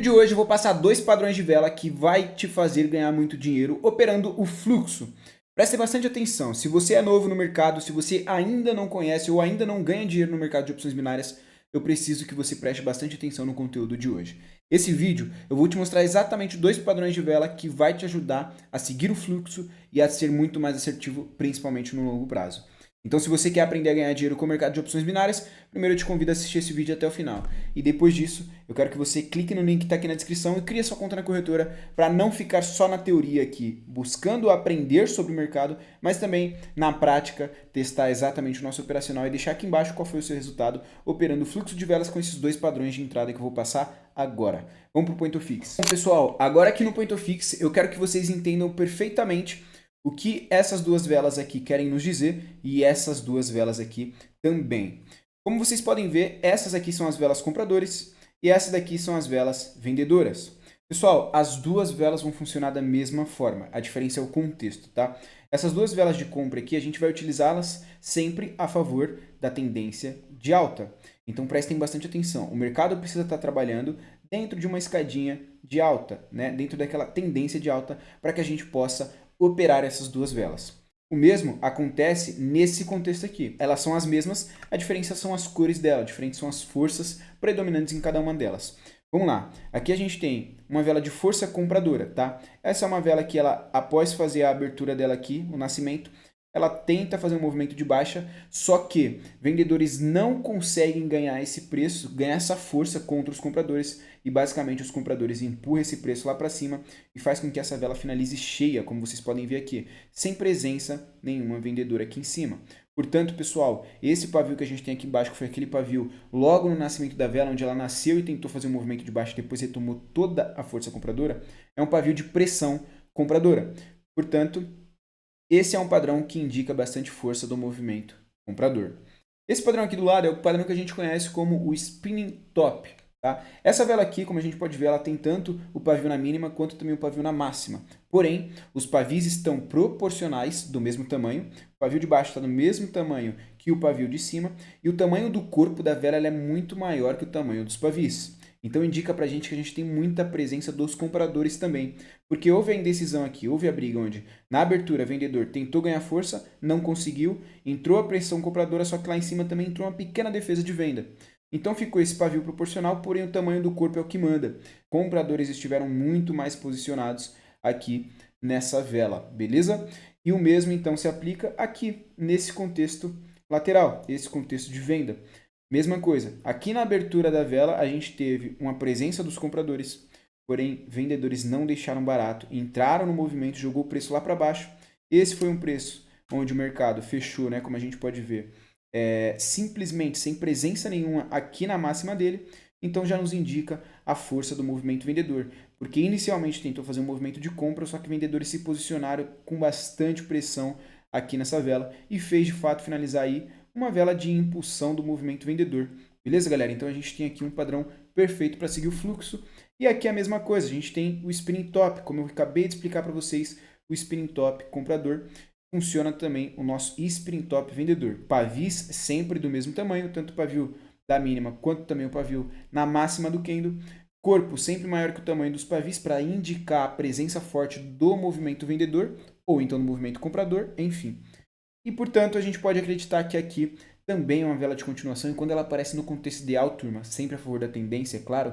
De hoje eu vou passar dois padrões de vela que vai te fazer ganhar muito dinheiro operando o fluxo. Preste bastante atenção, se você é novo no mercado, se você ainda não conhece ou ainda não ganha dinheiro no mercado de opções binárias, eu preciso que você preste bastante atenção no conteúdo de hoje. Esse vídeo eu vou te mostrar exatamente dois padrões de vela que vai te ajudar a seguir o fluxo e a ser muito mais assertivo, principalmente no longo prazo. Então, se você quer aprender a ganhar dinheiro com o mercado de opções binárias, primeiro eu te convido a assistir esse vídeo até o final. E depois disso, eu quero que você clique no link que está aqui na descrição e crie sua conta na corretora para não ficar só na teoria aqui, buscando aprender sobre o mercado, mas também na prática testar exatamente o nosso operacional e deixar aqui embaixo qual foi o seu resultado operando o fluxo de velas com esses dois padrões de entrada que eu vou passar agora. Vamos para o Point of Fix. Bom, pessoal, agora aqui no Point of Fix eu quero que vocês entendam perfeitamente o que essas duas velas aqui querem nos dizer e essas duas velas aqui também. Como vocês podem ver, essas aqui são as velas compradores e essas daqui são as velas vendedoras. Pessoal, as duas velas vão funcionar da mesma forma, a diferença é o contexto, tá? Essas duas velas de compra aqui, a gente vai utilizá-las sempre a favor da tendência de alta. Então prestem bastante atenção, o mercado precisa estar trabalhando dentro de uma escadinha de alta, né? Dentro daquela tendência de alta para que a gente possa operar essas duas velas. O mesmo acontece nesse contexto aqui. Elas são as mesmas, a diferença são as cores dela, diferentes são as forças predominantes em cada uma delas. Vamos lá, aqui a gente tem uma vela de força compradora, tá? Essa é uma vela que ela, após fazer a abertura dela aqui, o nascimento, ela tenta fazer um movimento de baixa, só que vendedores não conseguem ganhar esse preço, ganhar essa força contra os compradores e basicamente os compradores empurram esse preço lá para cima e faz com que essa vela finalize cheia, como vocês podem ver aqui, sem presença nenhuma vendedora aqui em cima. Portanto, pessoal, esse pavio que a gente tem aqui embaixo, que foi aquele pavio logo no nascimento da vela, onde ela nasceu e tentou fazer um movimento de baixa e depois retomou toda a força compradora, é um pavio de pressão compradora. Portanto, esse é um padrão que indica bastante força do movimento comprador. Esse padrão aqui do lado é o padrão que a gente conhece como o spinning top. Tá? Essa vela aqui, como a gente pode ver, ela tem tanto o pavio na mínima quanto também o pavio na máxima. Porém, os pavis estão proporcionais, do mesmo tamanho. O pavio de baixo está do mesmo tamanho que o pavio de cima. E o tamanho do corpo da vela é muito maior que o tamanho dos pavis. Então indica pra gente que a gente tem muita presença dos compradores também. Porque houve a indecisão aqui, houve a briga onde na abertura o vendedor tentou ganhar força, não conseguiu, entrou a pressão compradora, só que lá em cima também entrou uma pequena defesa de venda. Então ficou esse pavio proporcional, porém o tamanho do corpo é o que manda. Compradores estiveram muito mais posicionados aqui nessa vela, beleza? E o mesmo então se aplica aqui nesse contexto lateral, esse contexto de venda. Mesma coisa, aqui na abertura da vela a gente teve uma presença dos compradores, porém vendedores não deixaram barato, entraram no movimento, jogou o preço lá para baixo. Esse foi um preço onde o mercado fechou, né, como a gente pode ver, simplesmente sem presença nenhuma aqui na máxima dele, então já nos indica a força do movimento vendedor, porque inicialmente tentou fazer um movimento de compra, só que vendedores se posicionaram com bastante pressão aqui nessa vela e fez de fato finalizar aí uma vela de impulsão do movimento vendedor. Beleza, galera? Então a gente tem aqui um padrão perfeito para seguir o fluxo. E aqui é a mesma coisa, a gente tem o spinning top, como eu acabei de explicar para vocês, o spinning top comprador. Funciona também o nosso spinning top vendedor. Pavis sempre do mesmo tamanho, tanto o pavio da mínima quanto também o pavio na máxima do candle. Corpo sempre maior que o tamanho dos pavis para indicar a presença forte do movimento vendedor ou então do movimento comprador, enfim. E, portanto, a gente pode acreditar que aqui também é uma vela de continuação e quando ela aparece no contexto ideal, turma, sempre a favor da tendência, é claro,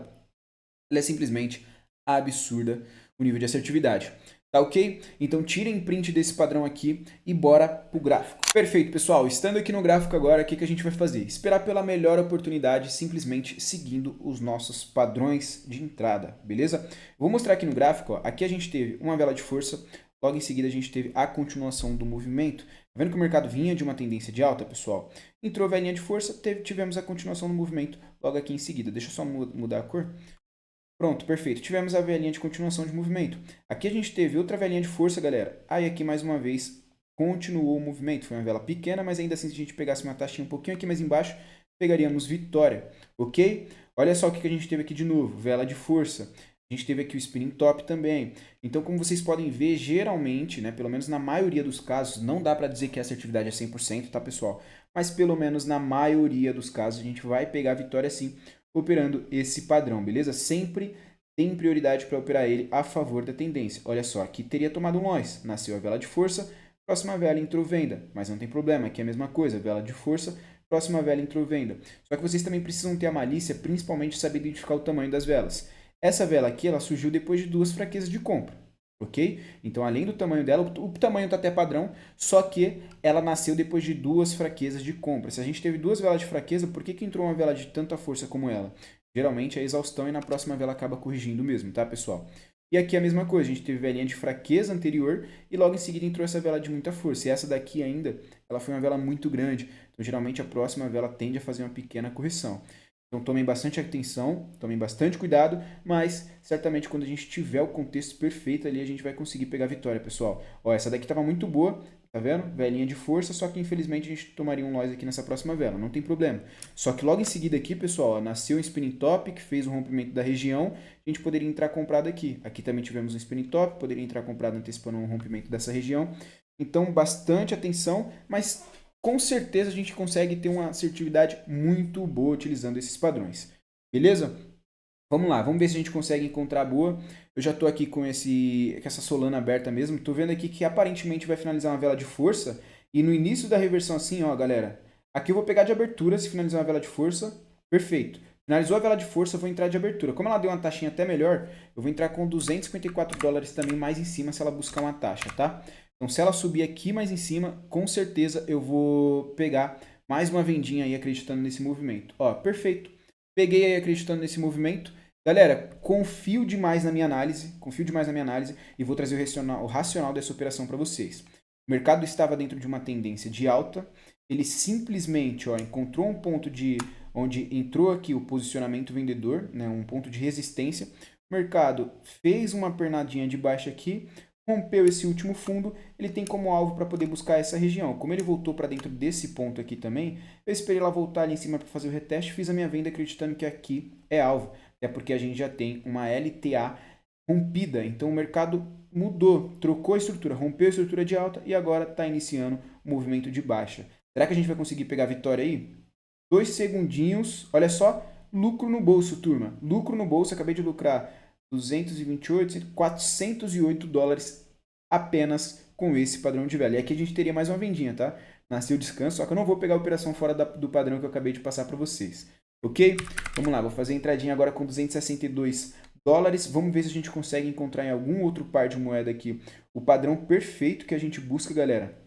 ela é simplesmente absurda o nível de assertividade. Tá ok? Então tirem print desse padrão aqui e bora pro gráfico. Perfeito, pessoal. Estando aqui no gráfico agora, o que a gente vai fazer? Esperar pela melhor oportunidade, simplesmente seguindo os nossos padrões de entrada, beleza? Vou mostrar aqui no gráfico, ó. Aqui a gente teve uma vela de força, logo em seguida a gente teve a continuação do movimento. Tá vendo que o mercado vinha de uma tendência de alta, pessoal? Entrou a velinha de força, tivemos a continuação do movimento logo aqui em seguida. Deixa eu só mudar a cor. Pronto, perfeito. Tivemos a velinha de continuação de movimento. Aqui a gente teve outra velinha de força, galera. Aí aqui mais uma vez continuou o movimento. Foi uma vela pequena, mas ainda assim se a gente pegasse uma taxinha um pouquinho aqui mais embaixo, pegaríamos vitória, ok? Olha só o que a gente teve aqui de novo, vela de força. A gente teve aqui o spinning top também. Então, como vocês podem ver, geralmente, né, pelo menos na maioria dos casos, não dá para dizer que a assertividade é 100%, tá, pessoal? Mas pelo menos na maioria dos casos, a gente vai pegar a vitória sim, operando esse padrão, beleza? Sempre tem prioridade para operar ele a favor da tendência. Olha só, aqui teria tomado um loss, nasceu a vela de força, próxima vela entrou venda, mas não tem problema, aqui é a mesma coisa, vela de força, próxima vela entrou venda. Só que vocês também precisam ter a malícia, principalmente saber identificar o tamanho das velas. Essa vela aqui, ela surgiu depois de 2 fraquezas de compra, ok? Então, além do tamanho dela, o tamanho está até padrão, só que ela nasceu depois de 2 fraquezas de compra. Se a gente teve 2 velas de fraqueza, por que entrou uma vela de tanta força como ela? Geralmente é exaustão e na próxima vela acaba corrigindo mesmo, tá, pessoal? E aqui é a mesma coisa, a gente teve velinha de fraqueza anterior e logo em seguida entrou essa vela de muita força. E essa daqui ainda, ela foi uma vela muito grande. Então, geralmente a próxima vela tende a fazer uma pequena correção. Então, tomem bastante atenção, tomem bastante cuidado, mas certamente quando a gente tiver o contexto perfeito ali, a gente vai conseguir pegar a vitória, pessoal. Ó, essa daqui estava muito boa, tá vendo? Velinha de força, só que infelizmente a gente tomaria um loss aqui nessa próxima vela, não tem problema. Só que logo em seguida aqui, pessoal, ó, nasceu um spinning top, que fez um rompimento da região, a gente poderia entrar comprado aqui. Aqui também tivemos um spinning top, poderia entrar comprado antecipando um rompimento dessa região. Então, bastante atenção, mas com certeza a gente consegue ter uma assertividade muito boa utilizando esses padrões. Beleza? Vamos lá, vamos ver se a gente consegue encontrar a boa. Eu já estou aqui com essa Solana aberta mesmo. Estou vendo aqui que aparentemente vai finalizar uma vela de força. E no início da reversão assim, ó, galera. Aqui eu vou pegar de abertura se finalizar uma vela de força. Perfeito. Finalizou a vela de força, eu vou entrar de abertura. Como ela deu uma taxinha até melhor, eu vou entrar com $254 também mais em cima se ela buscar uma taxa, tá? Então, se ela subir aqui mais em cima, com certeza eu vou pegar mais uma vendinha aí acreditando nesse movimento. Ó, perfeito. Peguei aí acreditando nesse movimento. Galera, confio demais na minha análise e vou trazer o racional dessa operação para vocês. O mercado estava dentro de uma tendência de alta, ele simplesmente encontrou um ponto onde entrou aqui o posicionamento vendedor, né, um ponto de resistência. O mercado fez uma pernadinha de baixa aqui, rompeu esse último fundo, ele tem como alvo para poder buscar essa região. Como ele voltou para dentro desse ponto aqui também, eu esperei ela voltar ali em cima para fazer o reteste, fiz a minha venda acreditando que aqui é alvo. É porque a gente já tem uma LTA rompida. Então o mercado mudou, trocou a estrutura, rompeu a estrutura de alta e agora está iniciando o movimento de baixa. Será que a gente vai conseguir pegar a vitória aí? 2 segundinhos, olha só, lucro no bolso, turma. Lucro no bolso, acabei de lucrar 228, $408 apenas com esse padrão de vela. E aqui a gente teria mais uma vendinha, tá? Nasceu o descanso, só que eu não vou pegar a operação fora do padrão que eu acabei de passar para vocês. Ok? Vamos lá, vou fazer a entradinha agora com $262. Vamos ver se a gente consegue encontrar em algum outro par de moeda aqui o padrão perfeito que a gente busca, galera.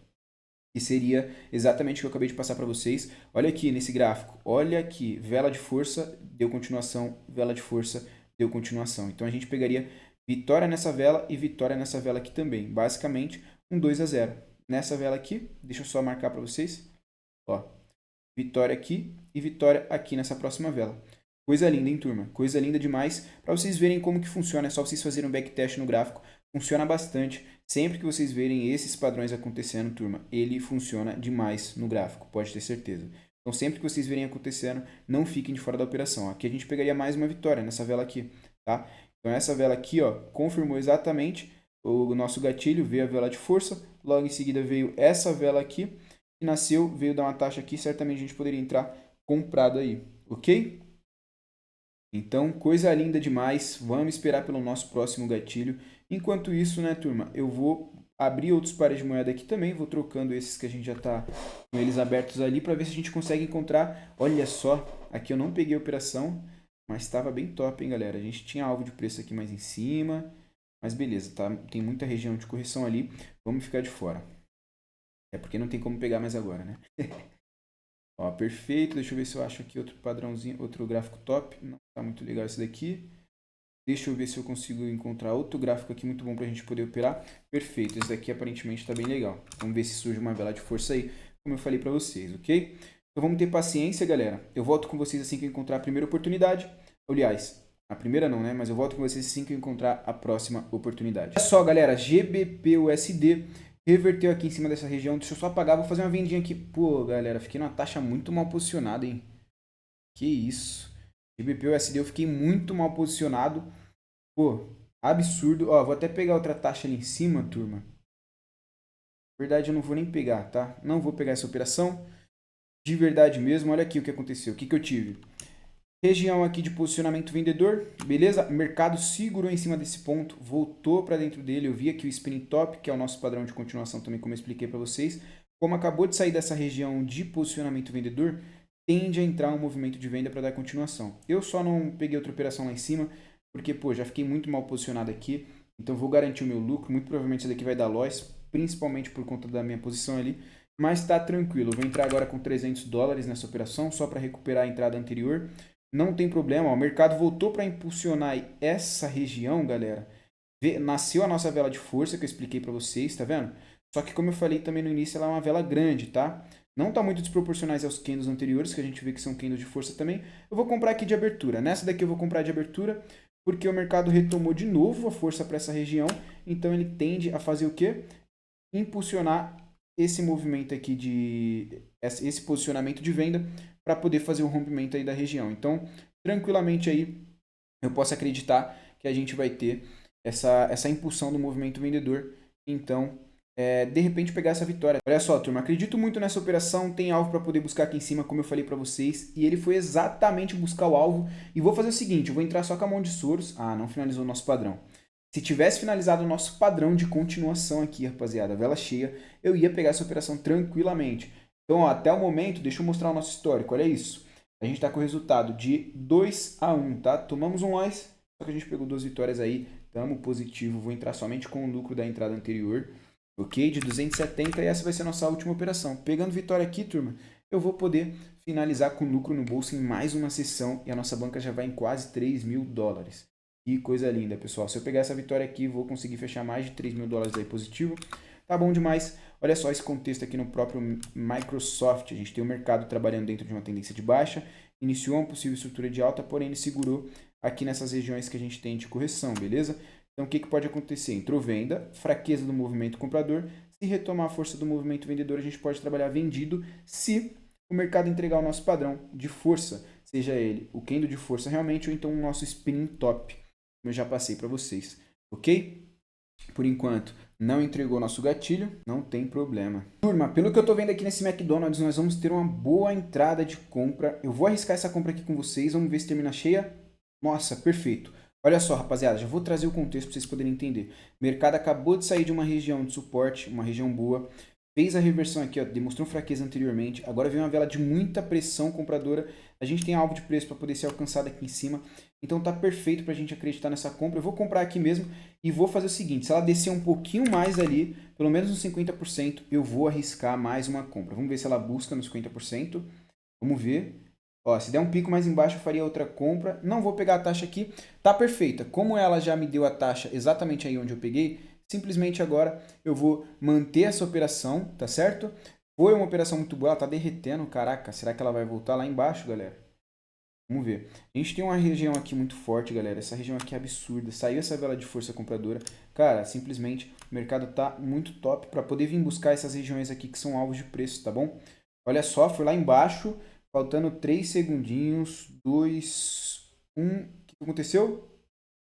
Que seria exatamente o que eu acabei de passar para vocês. Olha aqui nesse gráfico, olha aqui, vela de força, deu continuação, vela de força, deu continuação. Então a gente pegaria vitória nessa vela e vitória nessa vela aqui também. Basicamente, um 2-0. Nessa vela aqui, deixa eu só marcar para vocês. Ó, vitória aqui e vitória aqui nessa próxima vela. Coisa linda, hein, turma? Coisa linda demais. Para vocês verem como que funciona, é só vocês fazerem um backtest no gráfico. Funciona bastante. Sempre que vocês verem esses padrões acontecendo, turma, ele funciona demais no gráfico, pode ter certeza. Então, sempre que vocês verem acontecendo, não fiquem de fora da operação. Aqui a gente pegaria mais uma vitória nessa vela aqui, tá? Então, essa vela aqui, ó, confirmou exatamente o nosso gatilho, veio a vela de força, logo em seguida veio essa vela aqui, que nasceu, veio dar uma taxa aqui, certamente a gente poderia entrar comprado aí, ok? Então, coisa linda demais, vamos esperar pelo nosso próximo gatilho. Enquanto isso, né, turma, eu vou abrir outros pares de moeda aqui também, vou trocando esses que a gente já está com eles abertos ali para ver se a gente consegue encontrar. Olha só, aqui eu não peguei a operação, mas estava bem top, hein, galera. A gente tinha alvo de preço aqui mais em cima, mas beleza, tá? Tem muita região de correção ali, vamos ficar de fora. É porque não tem como pegar mais agora, né? Ó, perfeito, deixa eu ver se eu acho aqui outro padrãozinho, outro gráfico top. Não tá muito legal esse daqui. Deixa eu ver se eu consigo encontrar outro gráfico aqui muito bom para a gente poder operar. Perfeito, esse daqui aparentemente está bem legal. Vamos ver se surge uma vela de força aí, como eu falei para vocês, ok? Então vamos ter paciência, galera. Eu volto com vocês assim que eu encontrar a primeira oportunidade. Aliás, a primeira não, né? Mas eu volto com vocês assim que eu encontrar a próxima oportunidade. Olha só, galera, GBP/USD reverteu aqui em cima dessa região. Deixa eu só apagar, vou fazer uma vendinha aqui. Pô, galera, fiquei numa taxa muito mal posicionada, hein? Que isso. GBP/USD eu fiquei muito mal posicionado. Pô, absurdo. Ó, vou até pegar outra taxa ali em cima, turma. Na verdade, eu não vou nem pegar, tá? Não vou pegar essa operação. De verdade mesmo, olha aqui o que aconteceu. O que eu tive? Região aqui de posicionamento vendedor, beleza? O mercado segurou em cima desse ponto, voltou para dentro dele. Eu vi aqui o spinning top, que é o nosso padrão de continuação também, como eu expliquei para vocês. Como acabou de sair dessa região de posicionamento vendedor, tende a entrar um movimento de venda para dar continuação. Eu só não peguei outra operação lá em cima, porque, pô, já fiquei muito mal posicionado aqui. Então vou garantir o meu lucro. Muito provavelmente isso daqui vai dar loss, principalmente por conta da minha posição ali. Mas tá tranquilo. Eu vou entrar agora com $300 nessa operação, só para recuperar a entrada anterior. Não tem problema, ó, o mercado voltou para impulsionar essa região, galera. Nasceu a nossa vela de força, que eu expliquei para vocês, tá vendo? Só que como eu falei também no início, ela é uma vela grande, tá? Não está muito desproporcionais aos candles anteriores, que a gente vê que são candles de força também. Eu vou comprar aqui de abertura. Nessa daqui eu vou comprar de abertura, porque o mercado retomou de novo a força para essa região. Então ele tende a fazer o quê? Impulsionar esse movimento aqui esse posicionamento de venda para poder fazer o rompimento aí da região. Então, tranquilamente aí, eu posso acreditar que a gente vai ter essa impulsão do movimento vendedor. Então, de repente pegar essa vitória. Olha só, turma, acredito muito nessa operação, tem alvo para poder buscar aqui em cima, como eu falei para vocês, e ele foi exatamente buscar o alvo. E vou fazer o seguinte, eu vou entrar só com a mão de Soros. Ah, não finalizou o nosso padrão. Se tivesse finalizado o nosso padrão de continuação aqui, rapaziada, vela cheia, eu ia pegar essa operação tranquilamente. Então, ó, até o momento, deixa eu mostrar o nosso histórico, olha isso. A gente está com o resultado de 2-1, tá? Tomamos um loss, só que a gente pegou 2 vitórias aí, estamos positivo. Vou entrar somente com o lucro da entrada anterior, ok? De 270 e essa vai ser a nossa última operação. Pegando vitória aqui, turma, eu vou poder finalizar com lucro no bolso em mais uma sessão e a nossa banca já vai em quase $3.000. Que coisa linda, pessoal. Se eu pegar essa vitória aqui, vou conseguir fechar mais de $3.000 aí positivo. Tá bom demais. Olha só esse contexto aqui no próprio Microsoft. A gente tem o mercado trabalhando dentro de uma tendência de baixa. Iniciou uma possível estrutura de alta, porém ele segurou aqui nessas regiões que a gente tem de correção, beleza? Então o que pode acontecer? Entrou venda, fraqueza do movimento comprador. Se retomar a força do movimento vendedor, a gente pode trabalhar vendido se o mercado entregar o nosso padrão de força, seja ele o candle de força realmente ou então o nosso spinning top, como eu já passei para vocês, ok? Por enquanto, não entregou nosso gatilho, não tem problema. Turma, pelo que eu tô vendo aqui nesse McDonald's, nós vamos ter uma boa entrada de compra. Eu vou arriscar essa compra aqui com vocês, vamos ver se termina cheia. Nossa, perfeito. Olha só, rapaziada, já vou trazer o contexto para vocês poderem entender. O mercado acabou de sair de uma região de suporte, uma região boa. Fez a reversão aqui, ó, demonstrou fraqueza anteriormente. Agora vem uma vela de muita pressão compradora. A gente tem alvo de preço para poder ser alcançado aqui em cima. Então tá perfeito para a gente acreditar nessa compra. Eu vou comprar aqui mesmo e vou fazer o seguinte. Se ela descer um pouquinho mais ali, pelo menos uns 50%, eu vou arriscar mais uma compra. Vamos ver se ela busca nos 50%. Vamos ver. Ó, se der um pico mais embaixo, eu faria outra compra. Não vou pegar a taxa aqui. Tá perfeita. Como ela já me deu a taxa exatamente aí onde eu peguei, simplesmente agora eu vou manter essa operação, tá certo? Foi uma operação muito boa, ela tá derretendo, caraca, será que ela vai voltar lá embaixo, galera? Vamos ver. A gente tem uma região aqui muito forte, galera, essa região aqui é absurda, saiu essa vela de força compradora, cara, simplesmente o mercado tá muito top para poder vir buscar essas regiões aqui que são alvos de preço, tá bom? Olha só, foi lá embaixo, faltando 3 segundinhos, 2, 1, o que aconteceu?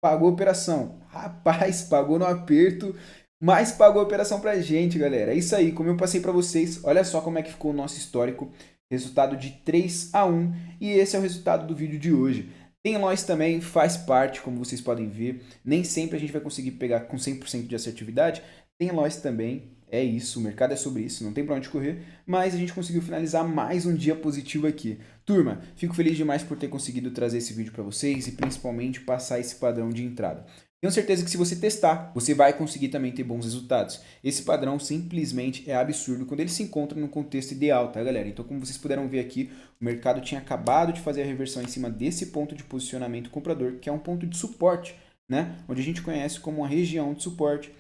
Pagou a operação. Rapaz, pagou no aperto, mas pagou a operação pra gente, galera. É isso aí, como eu passei pra vocês, olha só como é que ficou o nosso histórico. Resultado de 3-1 e esse é o resultado do vídeo de hoje. Tem loss também, faz parte, como vocês podem ver. Nem sempre a gente vai conseguir pegar com 100% de assertividade. Tem loss também, é isso, o mercado é sobre isso, não tem pra onde correr. Mas a gente conseguiu finalizar mais um dia positivo aqui. Turma, fico feliz demais por ter conseguido trazer esse vídeo para vocês e principalmente passar esse padrão de entrada. Tenho certeza que se você testar, você vai conseguir também ter bons resultados. Esse padrão simplesmente é absurdo quando ele se encontra no contexto ideal, tá, galera? Então, como vocês puderam ver aqui, o mercado tinha acabado de fazer a reversão em cima desse ponto de posicionamento comprador, que é um ponto de suporte, né? Onde a gente conhece como uma região de suporte.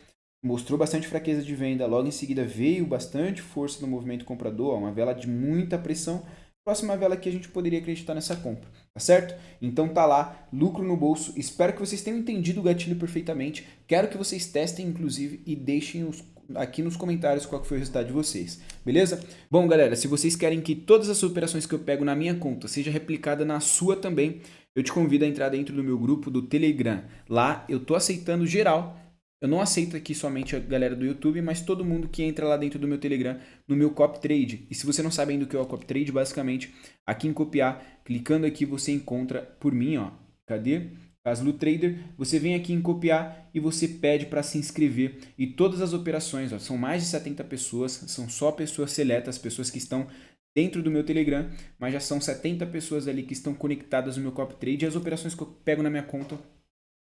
Mostrou bastante fraqueza de venda, logo em seguida veio bastante força no movimento comprador, uma vela de muita pressão. Próxima vela aqui a gente poderia acreditar nessa compra, tá certo? Então tá lá, lucro no bolso. Espero que vocês tenham entendido o gatilho perfeitamente. Quero que vocês testem, inclusive, e deixem aqui nos comentários qual foi o resultado de vocês, beleza? Bom, galera, se vocês querem que todas as operações que eu pego na minha conta seja replicada na sua também, eu te convido a entrar dentro do meu grupo do Telegram. Lá eu tô aceitando geral. Eu não aceito aqui somente a galera do YouTube, mas todo mundo que entra lá dentro do meu Telegram, no meu Copy Trade. E se você não sabe ainda o que é o Copy Trade, basicamente, aqui em copiar, clicando aqui, você encontra por mim, ó. Cadê? Caslu Trader, você vem aqui em copiar e você pede para se inscrever. E todas as operações, ó, são mais de 70 pessoas, são só pessoas seletas, pessoas que estão dentro do meu Telegram, mas já são 70 pessoas ali que estão conectadas no meu Copy Trade e as operações que eu pego na minha conta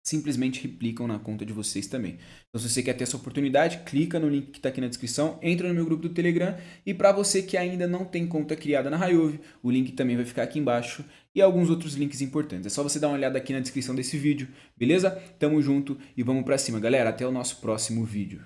simplesmente replicam na conta de vocês também. Então, se você quer ter essa oportunidade, clica no link que está aqui na descrição, entra no meu grupo do Telegram e para você que ainda não tem conta criada na Huobi, o link também vai ficar aqui embaixo e alguns outros links importantes. É só você dar uma olhada aqui na descrição desse vídeo, beleza? Tamo junto e vamos para cima, galera. Até o nosso próximo vídeo.